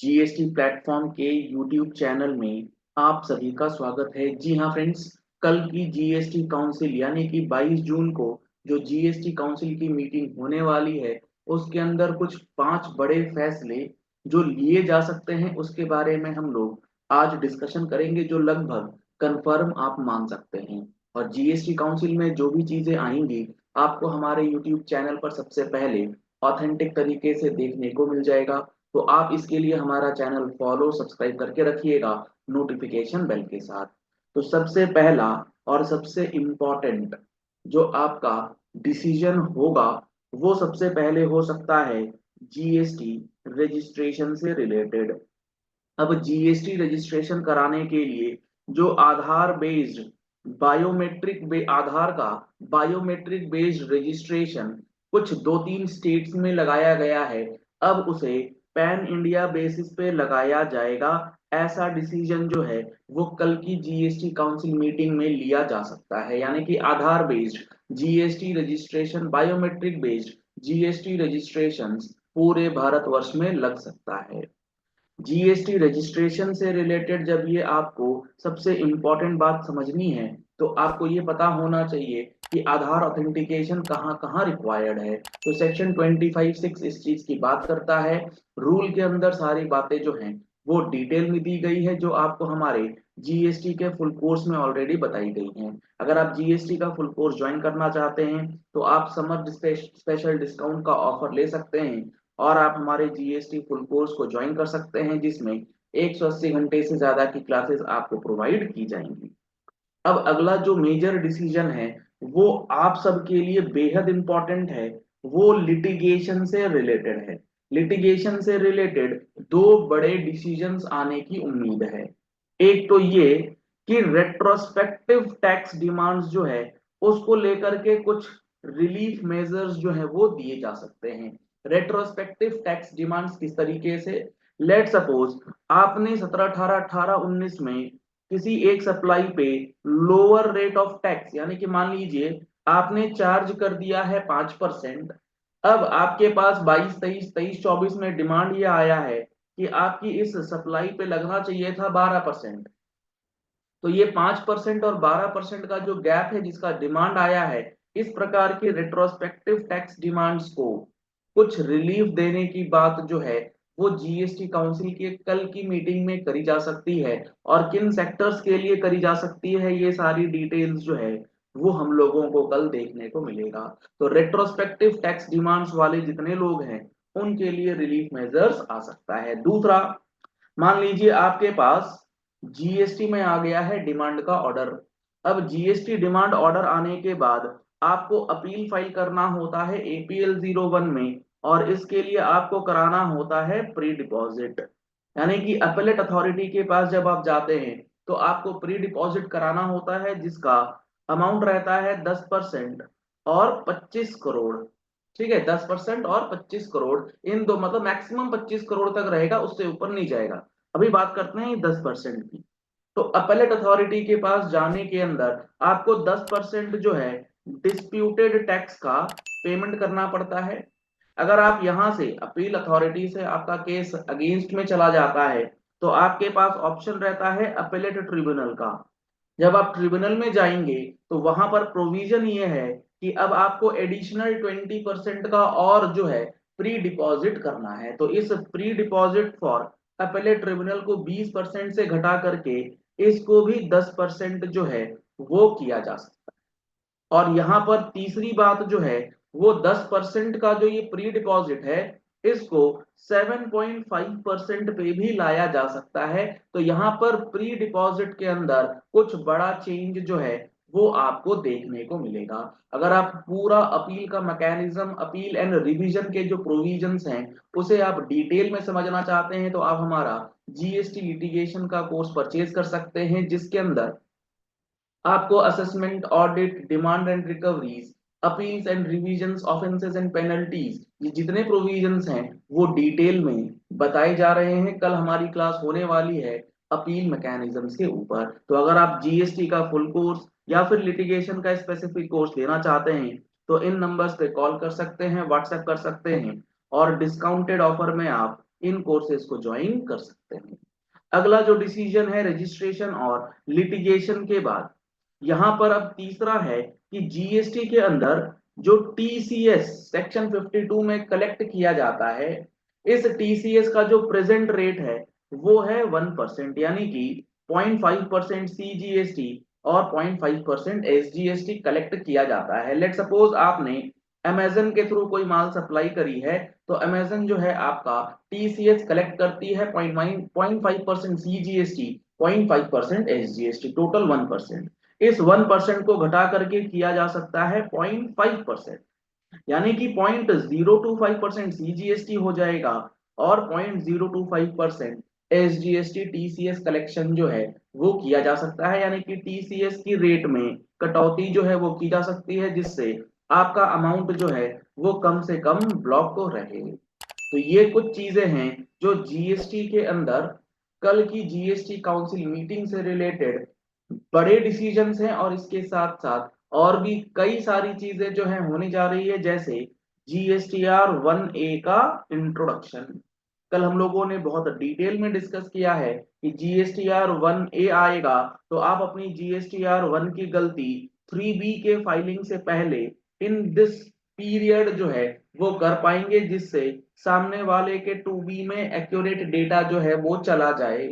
GST platform के YouTube channel में आप सभी का स्वागत है। जी हाँ फ्रेंड्स, कल की जीएसटी काउंसिल यानी कि 22 जून को जो जीएसटी काउंसिल की मीटिंग होने वाली है, उसके अंदर कुछ 5 बड़े फैसले जो लिए जा सकते हैं उसके बारे में हम लोग आज डिस्कशन करेंगे, जो लगभग कंफर्म आप मान सकते हैं। और जीएसटी काउंसिल में जो भी चीजें आएंगी आपको हमारे यूट्यूब चैनल पर सबसे पहले ऑथेंटिक तरीके से देखने को मिल जाएगा। तो आप इसके लिए हमारा चैनल फॉलो सब्सक्राइब करके रखिएगा नोटिफिकेशन बेल के साथ। तो सबसे पहला और सबसे इम्पोर्टेंट जो आपका डिसीजन होगा वो सबसे पहले हो सकता है जीएसटी रजिस्ट्रेशन से रिलेटेड। अब जीएसटी रजिस्ट्रेशन कराने के लिए जो आधार बेस्ड आधार का बायोमेट्रिक बेस्ड रजिस्ट्रेशन कुछ 2-3 स्टेट्स में लगाया गया है, अब उसे पैन इंडिया बेसिस पे लगाया जाएगा। ऐसा डिसीजन जो है वो कल की जीएसटी काउंसिल मीटिंग में लिया जा सकता है, यानी कि Aadhaar based GST registration, biometric based GST registration पूरे भारतवर्ष में लग सकता है। जीएसटी रजिस्ट्रेशन से रिलेटेड जब ये आपको सबसे इम्पोर्टेंट बात समझनी है तो आपको ये पता होना चाहिए कि आधार ऑथेंटिकेशन कहाँ कहाँ रिक्वायर्ड है। तो सेक्शन 25(6) इस चीज की बात करता है। रूल के अंदर सारी बातें जो हैं वो डिटेल में दी गई है, जो आपको हमारे जीएसटी के फुल कोर्स में ऑलरेडी बताई गई हैं। अगर आप जीएसटी का फुल कोर्स ज्वाइन करना चाहते हैं तो आप समर स्पेशल डिस्काउंट का ऑफर ले सकते हैं और आप हमारे जीएसटी फुल कोर्स को ज्वाइन कर सकते हैं, जिसमें 180 घंटे से ज्यादा की क्लासेस आपको प्रोवाइड की जाएंगी। अब अगला जो मेजर डिसीजन है वो आप सबके लिए बेहद इंपॉर्टेंट है, वो लिटिगेशन से रिलेटेड है। लिटिगेशन से रिलेटेड दो बड़े डिसीजंस आने की उम्मीद है। एक तो ये कि रेट्रोस्पेक्टिव टैक्स डिमांड्स जो है उसको लेकर के कुछ रिलीफ मेजर्स जो है वो दिए जा सकते हैं। रेट्रोस्पेक्टिव टैक्स डिमांड्स किस तरीके से? लेट सपोज आपने 17, 18, 18, 19 में किसी एक सप्लाई पे लोअर रेट ऑफ टैक्स, यानी कि मान लीजिए आपने चार्ज कर दिया है 5%। अब आपके पास 22, 23, 23, 24 में डिमांड ये आया है कि आपकी इस सप्लाई पे लगना चाहिए था 12%। तो ये 5% और 12% का जो गैप है जिसका डिमांड आया है, इस प्रकार के रेट्रोस्पेक्टिव टैक्स डिमांड्स को कुछ रिलीफ देने की बात जो है वो जीएसटी काउंसिल के कल की मीटिंग में करी जा सकती है। और किन सेक्टर्स के लिए करी जा सकती है ये सारी डिटेल्स जो है वो हम लोगों को कल देखने को मिलेगा। तो रेट्रोस्पेक्टिव टैक्स डिमांड्स वाले जितने लोग हैं उनके लिए रिलीफ मेजर्स आ सकता है। दूसरा, मान लीजिए आपके पास जीएसटी में आ गया है डिमांड का ऑर्डर। अब जीएसटी डिमांड ऑर्डर आने के बाद आपको अपील फाइल करना होता है एपीएल 01 में, और इसके लिए आपको कराना होता है प्री डिपॉजिट। यानी कि अपीलेट अथॉरिटी के पास जब आप जाते हैं तो आपको प्री डिपॉजिट कराना होता है, जिसका अमाउंट रहता है 10% और 25 करोड़। ठीक है, 10% और 25 करोड़, इन दो मतलब मैक्सिमम 25 करोड़ तक रहेगा, उससे ऊपर नहीं जाएगा। अभी बात करते हैं 10% की। तो अपीलेट अथॉरिटी के पास जाने के अंदर आपको 10% जो है डिस्प्यूटेड टैक्स का पेमेंट करना पड़ता है। अगर आप यहां से अपील अथॉरिटी से आपका केस अगेंस्ट में चला जाता है तो आपके पास ऑप्शन रहता है अपीलेट ट्रिब्यूनल का। जब आप ट्रिब्यूनल में जाएंगे तो वहां पर प्रोविजन ये है कि अब आपको एडिशनल 20% का और जो है प्री डिपॉजिट करना है। तो इस pre deposit for appellate tribunal को 20% से घटा करके इसको भी 10% जो है वो किया जा सकता है। और यहाँ पर तीसरी बात जो है वो 10% का जो ये प्री डिपॉजिट है इसको 7.5% पे भी लाया जा सकता है। तो यहाँ पर प्री डिपॉजिट के अंदर कुछ बड़ा चेंज जो है वो आपको देखने को मिलेगा। अगर आप पूरा अपील का मैकेनिज्म, अपील एंड रिवीजन के जो प्रोविजंस हैं उसे आप डिटेल में समझना चाहते हैं तो आप हमारा जीएसटी लिटिगेशन का कोर्स परचेज कर सकते हैं, जिसके अंदर आपको assessment, audit, demand and recoveries, appeals and revisions, offences and penalties, ये जितने प्रोविजंस हैं वो डिटेल में बताए जा रहे हैं। कल हमारी क्लास होने वाली है अपील मैकेनिज्म्स के ऊपर। तो अगर आप जीएसटी का फुल कोर्स या फिर लिटिगेशन का स्पेसिफिक कोर्स लेना चाहते हैं तो इन नंबर्स पे कॉल कर सकते हैं, व्हाट्सएप कर सकते हैं, और डिस्काउंटेड ऑफर में आप इन कोर्सेज को ज्वाइन कर सकते हैं। अगला जो डिसीजन है रजिस्ट्रेशन और लिटिगेशन के बाद, यहां पर अब तीसरा है कि जीएसटी के अंदर जो टीसीएस सेक्शन 52 में कलेक्ट किया जाता है, इस टीसीएस का जो प्रेजेंट रेट है वो है 1%, यानी कि 0.5% सीजीएसटी और 0.5% एसजीएसटी कलेक्ट किया जाता है। लेट सपोज आपने अमेजन के थ्रू कोई माल सप्लाई करी है, तो अमेजन जो है आपका टीसीएस कलेक्ट करती है 0.5% सीजीएसटी, 0.5% एसजीएसटी, टोटल 1%। इस 1% को घटा करके किया जा सकता है 0.5%, यानी कि 0.025% सीजीएसटी हो जाएगा और 0.025% एसजीएसटी टीसीएस कलेक्शन जो है वो किया जा सकता है, यानी कि टीसीएस की रेट में कटौती जो है वो की जा सकती है, जिससे आपका अमाउंट जो है वो कम से कम ब्लॉक को रहे। तो ये कुछ चीजें हैं जो जीएसटी के अंदर कल की जीएसटी काउंसिल मीटिंग से रिलेटेड बड़े डिसीजंस हैं, और इसके साथ साथ और भी कई सारी चीजें जो है होने जा रही है, जैसे जीएसटीआर 1A का इंट्रोडक्शन। कल हम लोगों ने बहुत डिटेल में डिस्कस किया है कि जीएसटीआर 1A आएगा तो आप अपनी जीएसटीआर 1 की गलती 3B के फाइलिंग से पहले इन दिस पीरियड जो है वो कर पाएंगे, जिससे सामने वाले के 2B में एक्यूरेट डेटा जो है वो चला जाए।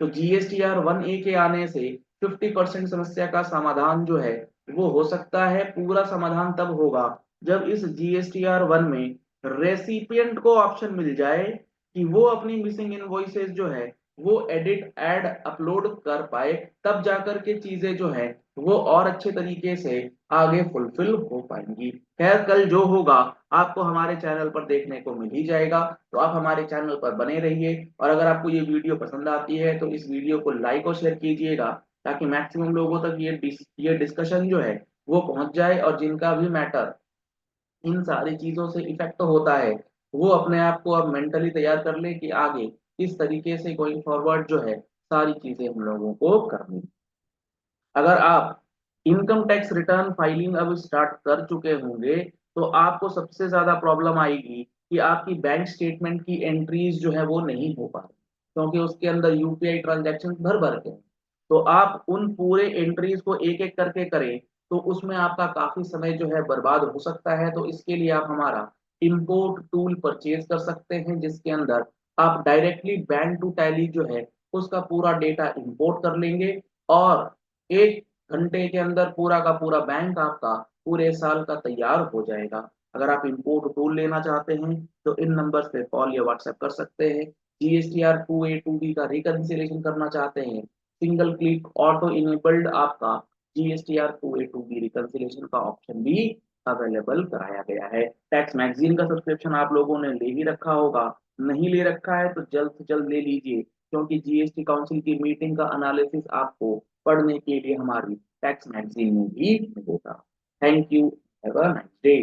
तो जीएसटीआर 1A के आने से 50% समस्या का समाधान जो है वो हो सकता है। पूरा समाधान तब होगा जब इस जीएसटीआर 1 में रेसिपिएंट को ऑप्शन मिल जाए कि वो अपनी मिसिंग इनवॉइसेस जो है वो एडिट ऐड अपलोड कर पाए, तब जाकर के चीजें जो है वो और अच्छे तरीके से आगे फुलफिल हो पाएंगी। खैर, कल जो होगा आपको हमारे चैनल पर देखने को मिल ही जाएगा, तो आप हमारे चैनल पर बने रहिए। और अगर आपको ये वीडियो पसंद आती है तो इस वीडियो को लाइक और शेयर कीजिएगा, ताकि मैक्सिमम लोगों तक ये डिस्कशन जो है वो पहुंच जाए, और जिनका भी मैटर इन सारी चीजों से इफेक्ट होता है वो अपने आप को अब मेंटली तैयार कर ले कि आगे किस तरीके से गोइंग फॉरवर्ड जो है सारी चीजें हम लोगों को करनी। अगर आप इनकम टैक्स रिटर्न फाइलिंग अब स्टार्ट कर चुके होंगे, तो आपको सबसे ज्यादा प्रॉब्लम आएगी कि आपकी बैंक स्टेटमेंट की एंट्रीज जो है वो नहीं हो पा रही, क्योंकि उसके अंदर यूपीआई ट्रांजैक्शन भर भर के हैं। तो आप उन पूरे एंट्रीज को एक एक करके करें तो उसमें आपका काफी समय जो है बर्बाद हो सकता है। तो इसके लिए आप हमारा इंपोर्ट टूल परचेज कर सकते हैं, जिसके अंदर आप डायरेक्टली बैंक टू टैली जो है उसका पूरा डेटा इंपोर्ट कर लेंगे, और 1 घंटे के अंदर पूरा का पूरा बैंक आपका पूरे साल का तैयार हो जाएगा। अगर आप इंपोर्ट टूल लेना चाहते हैं तो इन नंबर्स पे कॉल या व्हाट्सएप कर सकते हैं। जीएसटीआर 2A 2B का रिकंसिलेशन करना चाहते हैं, सिंगल क्लिक ऑटो इनेबल्ड आपका जीएसटीआर 2A 2B रिकंसिलेशन का ऑप्शन भी अवेलेबल कराया गया है। टैक्स मैगजीन का सब्सक्रिप्शन आप लोगों ने ले ही रखा होगा, नहीं ले रखा है तो जल्द से जल्द ले लीजिए, क्योंकि जीएसटी काउंसिल की मीटिंग का एनालिसिस आपको पढ़ने के लिए हमारी टैक्स मैगजीन में भी मिलेगा। Thank you, have a nice day.